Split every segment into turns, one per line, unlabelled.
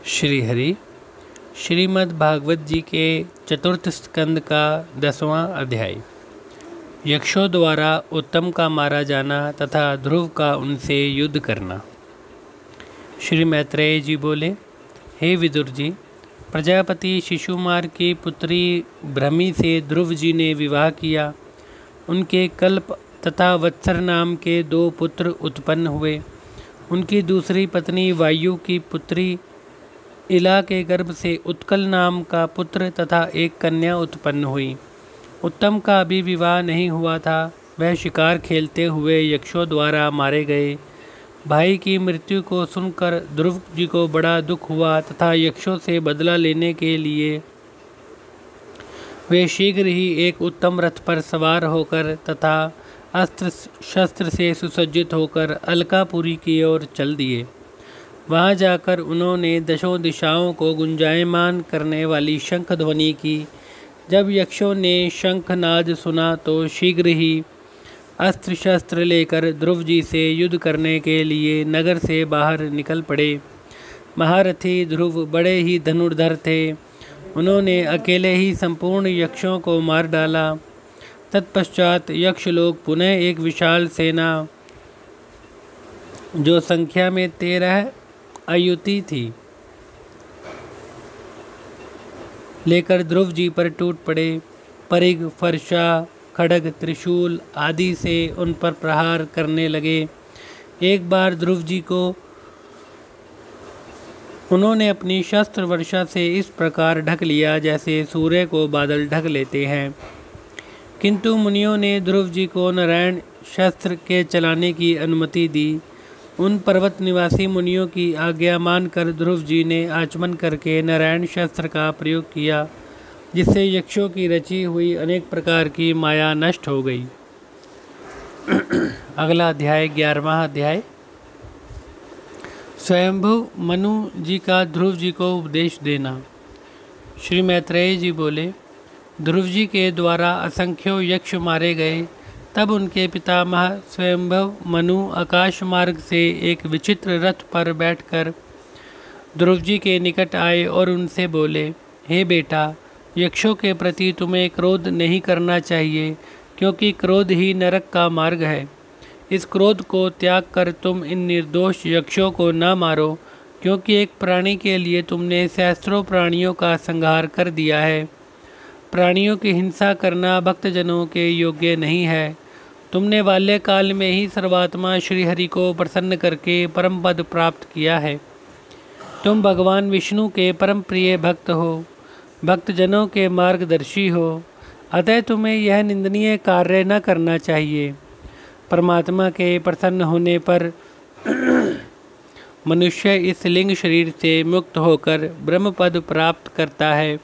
श्री हरि श्रीमद् भागवत जी के चतुर्थ स्कंद का 10वां अध्याय। यक्षों द्वारा उत्तम का मारा जाना तथा ध्रुव का उनसे युद्ध करना। श्री मैत्रेय जी बोले, हे विदुर जी, प्रजापति शिशुमार की पुत्री भ्रमी से ध्रुव जी ने विवाह किया। उनके कल्प तथा वत्सर नाम के 2 पुत्र उत्पन्न हुए। उनकी दूसरी पत्नी वायु की पुत्री इला के गर्भ से उत्कल नाम का पुत्र तथा एक कन्या उत्पन्न हुई। उत्तम का अभी विवाह नहीं हुआ था। वह शिकार खेलते हुए यक्षों द्वारा मारे गए। भाई की मृत्यु को सुनकर ध्रुव जी को बड़ा दुख हुआ तथा यक्षों से बदला लेने के लिए वे शीघ्र ही एक उत्तम रथ पर सवार होकर तथा अस्त्र शस्त्र से सुसज्जित होकर अलकापुरी की ओर चल दिए। वहां जाकर उन्होंने दशों दिशाओं को गुंजायमान करने वाली शंख ध्वनि की। जब यक्षों ने शंखनाद सुना तो शीघ्र ही अस्त्र शस्त्र लेकर ध्रुव जी से युद्ध करने के लिए नगर से बाहर निकल पड़े। महारथी ध्रुव बड़े ही धनुर्धर थे। उन्होंने अकेले ही संपूर्ण यक्षों को मार डाला। तत्पश्चात यक्ष लोग पुनः एक विशाल सेना, जो संख्या में 13 अयुति थी, लेकर ध्रुव जी पर टूट पड़े। परिग, फरसा, खड्ग, त्रिशूल आदि से उन पर प्रहार करने लगे। एक बार ध्रुव जी को उन्होंने अपनी शस्त्र वर्षा से इस प्रकार ढक लिया जैसे सूर्य को बादल ढक लेते हैं। किंतु मुनियों ने ध्रुव जी को नारायण शस्त्र के चलाने की अनुमति दी। उन पर्वत निवासी मुनियों की आज्ञा मानकर ध्रुव जी ने आचमन करके नारायण शस्त्र का प्रयोग किया, जिससे यक्षों की रची हुई अनेक प्रकार की माया नष्ट हो गई। अगला अध्याय 11वां अध्याय। स्वयंभु मनु जी का ध्रुव जी को उपदेश देना। श्री मैत्रेय जी बोले, ध्रुव जी के द्वारा असंख्यों यक्ष मारे गए। तब उनके पितामह स्वयंभव मनु आकाश मार्ग से एक विचित्र रथ पर बैठकर ध्रुव जी के निकट आए और उनसे बोले, हे बेटा, यक्षों के प्रति तुम्हें क्रोध नहीं करना चाहिए, क्योंकि क्रोध ही नरक का मार्ग है। इस क्रोध को त्याग कर तुम इन निर्दोष यक्षों को न मारो, क्योंकि एक प्राणी के लिए तुमने सहस्त्रों प्राणियों का संहार कर दिया है। प्राणियों की हिंसा करना भक्तजनों के योग्य नहीं है। तुमने बाल्यकाल में ही सर्वात्मा श्रीहरि को प्रसन्न करके परम पद प्राप्त किया है। तुम भगवान विष्णु के परम प्रिय भक्त हो, भक्तजनों के मार्गदर्शी हो, अतः तुम्हें यह निंदनीय कार्य न करना चाहिए। परमात्मा के प्रसन्न होने पर मनुष्य इस लिंग शरीर से मुक्त होकर ब्रह्म पद प्राप्त करता है।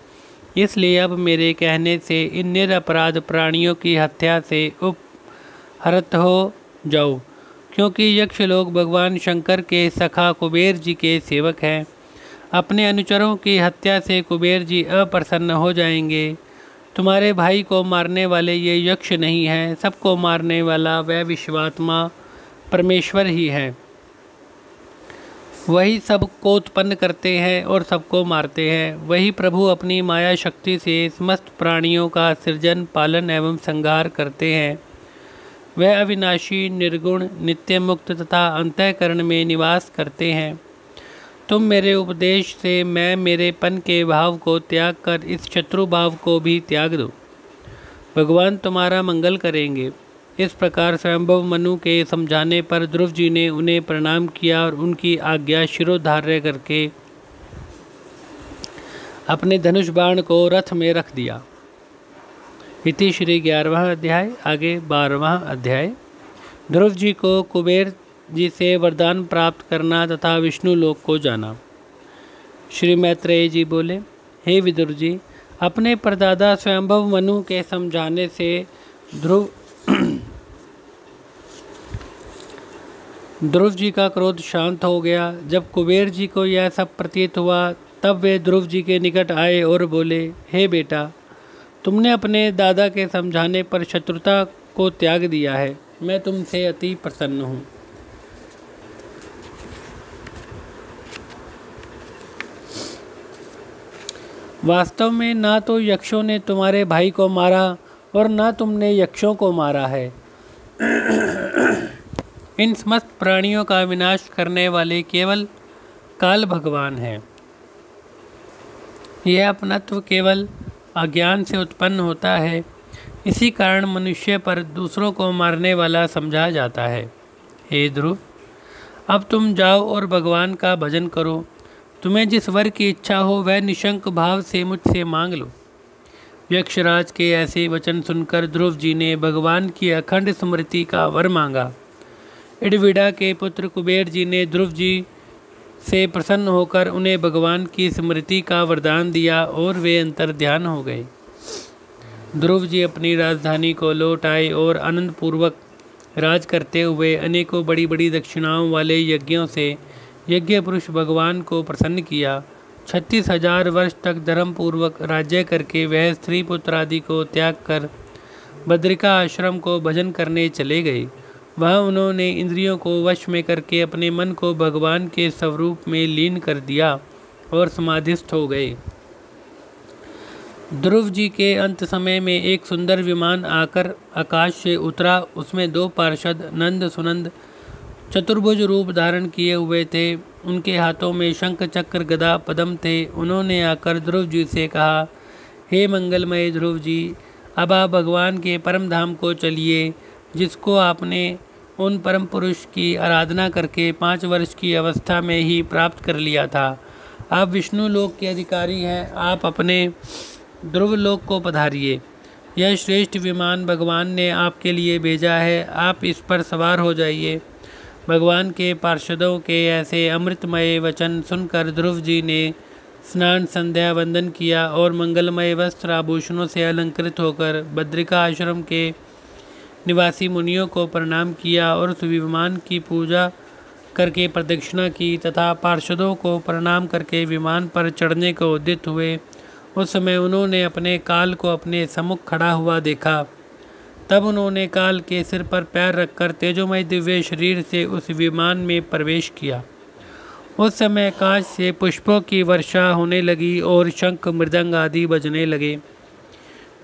इसलिए अब मेरे कहने से इन निरपराध प्राणियों की हत्या से उपहृत हो जाओ, क्योंकि यक्ष लोग भगवान शंकर के सखा कुबेर जी के सेवक हैं। अपने अनुचरों की हत्या से कुबेर जी अप्रसन्न हो जाएंगे। तुम्हारे भाई को मारने वाले ये यक्ष नहीं हैं, सबको मारने वाला वह विश्वात्मा परमेश्वर ही है। वही सबको उत्पन्न करते हैं और सबको मारते हैं। वही प्रभु अपनी माया शक्ति से समस्त प्राणियों का सृजन, पालन एवं संहार करते हैं। वह अविनाशी, निर्गुण, नित्य मुक्त तथा अंतःकरण में निवास करते हैं। तुम मेरे उपदेश से मैं मेरेपन के भाव को त्याग कर इस शत्रु भाव को भी त्याग दो। भगवान तुम्हारा मंगल करेंगे। इस प्रकार स्वयंभव मनु के समझाने पर ध्रुव जी ने उन्हें प्रणाम किया और उनकी आज्ञा शिरोधार्य करके अपने धनुष बाण को रथ में रख दिया। इति श्री 11वां अध्याय। आगे 12वां अध्याय। ध्रुव जी को कुबेर जी से वरदान प्राप्त करना तथा विष्णु लोक को जाना। श्री मैत्रेय जी बोले, हे विदुर जी, अपने परदादा स्वयंभव मनु के समझाने से ध्रुव जी का क्रोध शांत हो गया। जब कुबेर जी को यह सब प्रतीत हुआ तब वे ध्रुव जी के निकट आए और बोले, हे बेटा, तुमने अपने दादा के समझाने पर शत्रुता को त्याग दिया है। मैं तुमसे अति प्रसन्न हूँ। वास्तव में ना तो यक्षों ने तुम्हारे भाई को मारा और ना तुमने यक्षों को मारा है। इन समस्त प्राणियों का विनाश करने वाले केवल काल भगवान हैं। यह अपनत्व केवल अज्ञान से उत्पन्न होता है, इसी कारण मनुष्य पर दूसरों को मारने वाला समझा जाता है। हे ध्रुव, अब तुम जाओ और भगवान का भजन करो। तुम्हें जिस वर की इच्छा हो वह निशंक भाव से मुझसे मांग लो। यक्षराज के ऐसे वचन सुनकर ध्रुव जी ने भगवान की अखंड स्मृति का वर मांगा। इडविडा के पुत्र कुबेर जी ने ध्रुव जी से प्रसन्न होकर उन्हें भगवान की स्मृति का वरदान दिया और वे अंतर्ध्यान हो गए। ध्रुव जी अपनी राजधानी को लौट आए और आनंदपूर्वक राज करते हुए अनेकों बड़ी बड़ी दक्षिणाओं वाले यज्ञों से यज्ञ पुरुष भगवान को प्रसन्न किया। 36,000 वर्ष तक धर्मपूर्वक राज्य करके वह स्त्री पुत्र आदि को त्याग कर बद्रिका आश्रम को भजन करने चले गए। वहाँ उन्होंने इंद्रियों को वश में करके अपने मन को भगवान के स्वरूप में लीन कर दिया और समाधिस्थ हो गए। ध्रुव जी के अंत समय में एक सुंदर विमान आकर आकाश से उतरा। उसमें 2 पार्षद नंद सुनंद चतुर्भुज रूप धारण किए हुए थे। उनके हाथों में शंख चक्र गदा पद्म थे। उन्होंने आकर ध्रुव जी से कहा, हे मंगलमय ध्रुव जी, अब आप भगवान के परम धाम को चलिए, जिसको आपने उन परम पुरुष की आराधना करके 5 वर्ष की अवस्था में ही प्राप्त कर लिया था। आप विष्णु लोक के अधिकारी हैं। आप अपने ध्रुव लोक को पधारिए। यह श्रेष्ठ विमान भगवान ने आपके लिए भेजा है। आप इस पर सवार हो जाइए। भगवान के पार्षदों के ऐसे अमृतमय वचन सुनकर ध्रुव जी ने स्नान संध्या वंदन किया और मंगलमय वस्त्र आभूषणों से अलंकृत होकर बद्रिका आश्रम के निवासी मुनियों को प्रणाम किया और उस विमान की पूजा करके प्रदक्षिणा की तथा पार्षदों को प्रणाम करके विमान पर चढ़ने को उद्यत हुए। उस समय उन्होंने अपने काल को अपने सम्मुख खड़ा हुआ देखा। तब उन्होंने काल के सिर पर पैर रखकर तेजोमय दिव्य शरीर से उस विमान में प्रवेश किया। उस समय आकाश से पुष्पों की वर्षा होने लगी और शंख मृदंग आदि बजने लगे।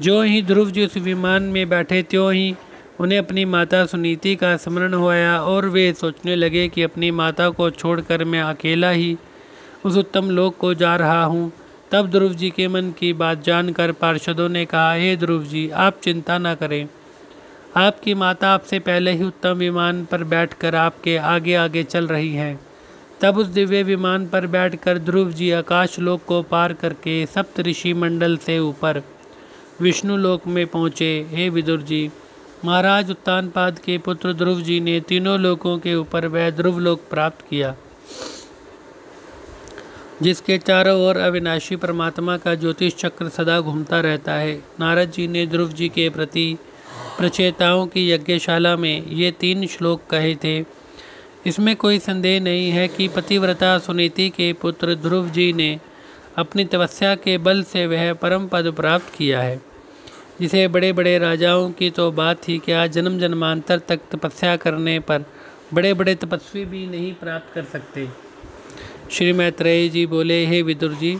जो ही ध्रुव जी उस विमान में बैठे त्यों ही उन्हें अपनी माता सुनीति का स्मरण हुआ और वे सोचने लगे कि अपनी माता को छोड़कर मैं अकेला ही उस उत्तम लोक को जा रहा हूँ। तब ध्रुव जी के मन की बात जानकर पार्षदों ने कहा, हे ध्रुव जी, आप चिंता न करें। आपकी माता आपसे पहले ही उत्तम विमान पर बैठकर आपके आगे आगे चल रही हैं। तब उस दिव्य विमान पर बैठकर ध्रुव जी आकाश लोक को पार करके सप्त ऋषि मंडल से ऊपर विष्णु लोक में पहुँचे। हे विदुर जी, महाराज उत्तानपाद के पुत्र ध्रुव जी ने तीनों लोकों के ऊपर वह ध्रुव लोक प्राप्त किया, जिसके चारों ओर अविनाशी परमात्मा का ज्योतिष चक्र सदा घूमता रहता है। नारद जी ने ध्रुव जी के प्रति प्रचेताओं की यज्ञशाला में ये 3 श्लोक कहे थे। इसमें कोई संदेह नहीं है कि पतिव्रता सुनीति के पुत्र ध्रुव जी ने अपनी तपस्या के बल से वह परम पद प्राप्त किया है, जिसे बड़े बड़े राजाओं की तो बात ही क्या, जन्म जन्मांतर तक तपस्या करने पर बड़े बड़े तपस्वी भी नहीं प्राप्त कर सकते। श्री मैत्रेय जी बोले, हे विदुर जी,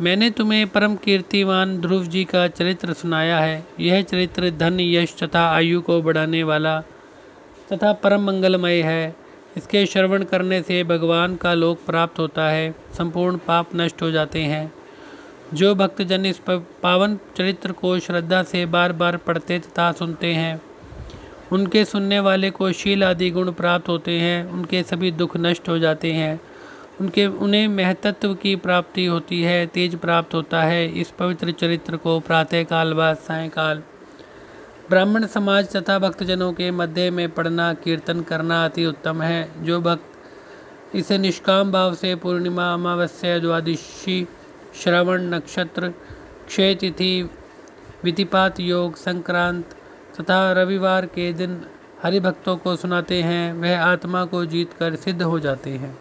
मैंने तुम्हें परम कीर्तिवान ध्रुव जी का चरित्र सुनाया है। यह चरित्र धन यश तथा आयु को बढ़ाने वाला तथा परम मंगलमय है। इसके श्रवण करने से भगवान का लोक प्राप्त होता है, संपूर्ण पाप नष्ट हो जाते हैं। जो भक्तजन इस पावन चरित्र को श्रद्धा से बार बार पढ़ते तथा सुनते हैं, उनके सुनने वाले को शील आदि गुण प्राप्त होते हैं। उनके सभी दुख नष्ट हो जाते हैं। उन्हें महतत्व की प्राप्ति होती है, तेज प्राप्त होता है। इस पवित्र चरित्र को प्रातःकाल व सायंकाल ब्राह्मण समाज तथा भक्तजनों के मध्य में पढ़ना कीर्तन करना अति उत्तम है। जो भक्त इसे निष्काम भाव से पूर्णिमा, अमावस्या, द्वादशी, श्रवण नक्षत्र, क्षय तिथि, वितिपात योग, संक्रांत तथा रविवार के दिन हरिभक्तों को सुनाते हैं, वह आत्मा को जीतकर सिद्ध हो जाते हैं।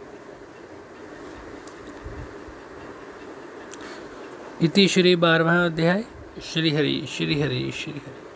इति श्री 12वां अध्याय। श्री हरि श्री हरि श्री हरि।